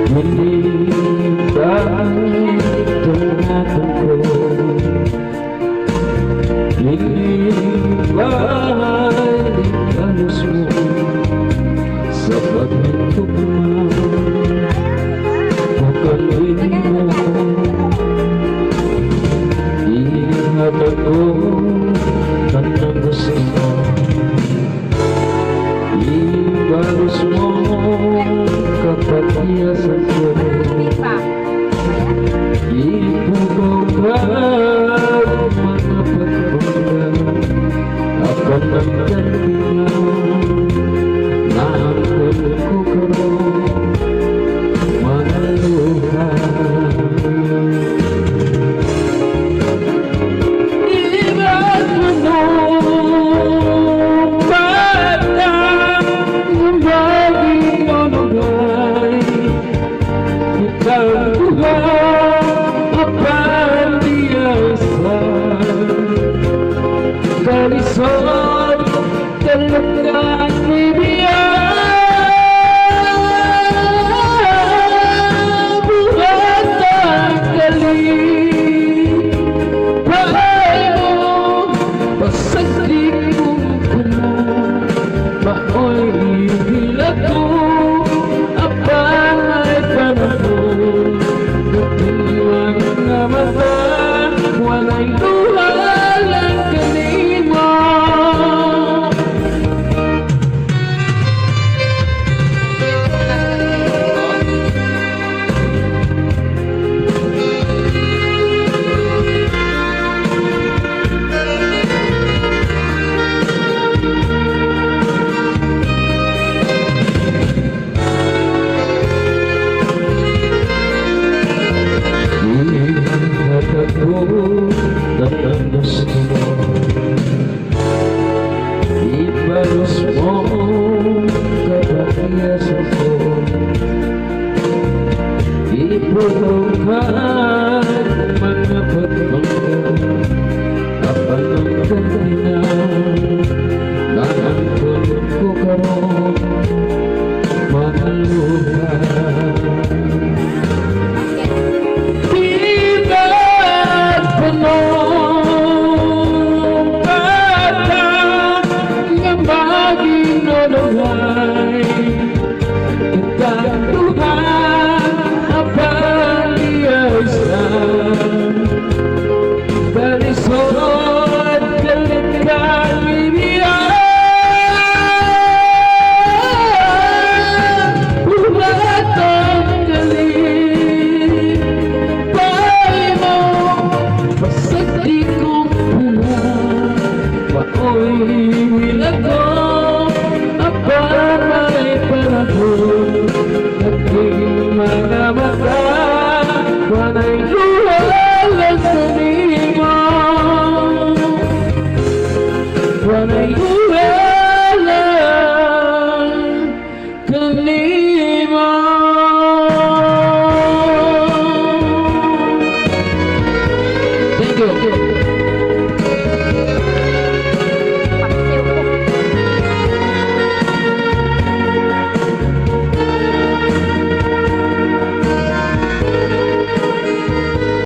Hindi ba tunatan ko? Hindi ba halos mo sa pagtugma? Bukalin mo, ihatag ko ang gusto mo. Ibalos mo kapag iyasan ko. Ipugaw ka mga pagpangga. Ako ng gandingan na ang ko karoon mga luha. Kalisod talagang bibiyang buhat ang galing. Bahay mo, pasagdik kong kumo, maoy hilag ko, apay panahon. Nagdiwang nga mata, walay luha lang galing mo. Ibalos mo kapag iyasan ko. Ipugaw ka mga pagpangga. Kapag ang gandingan na ang tulog ko karoon mga luha. Kalisod talagang bibiyang buhat ang galing. Bahay mo, pasagdik kong puno, maoy hilag ko, apay panahon. Naging mga mata, wanay luha lang galing mo. Wanay luha lang galing mo. Thank you.